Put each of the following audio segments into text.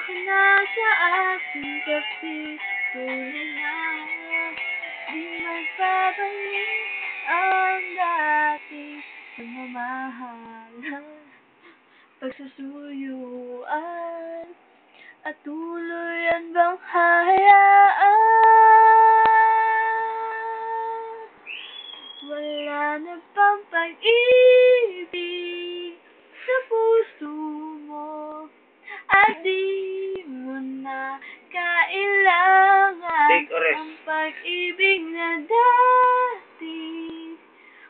ka na sa aking tabi. Tunay na di magbabalik ang dating pagmamahalan, pagsusuyuan, at tuluyan bang hahayaan? Wala na bang pag-ibig sa puso mo, at di mo na kailangan ang pag-ibig na dati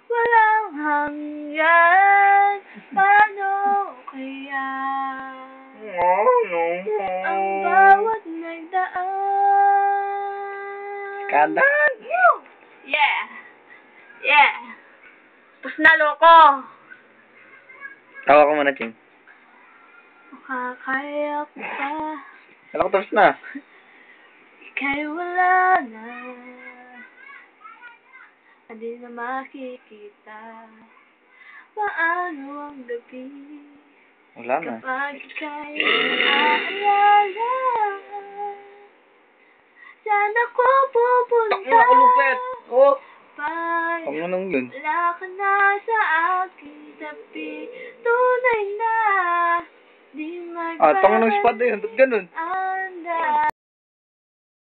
walang hanggan. Paano kaya ang bawat nagdaan? Kandan! Yeah! Yeah! Tapos na, loko! Tawa ko muna, Ching. Makakaya ko pa. Alam ko tapos na. Ika'y wala na. Hindi na makikita. Paano ang gabi Wala na. kapag ika'y aalala? Saan ako pupunta? Takmo na kulupet! Oh! Pag Takmo nang yun. wala ka na sa aking tabi, tunay na di Ah, tango ng magbabalik espada yun. Ba't ganun? ang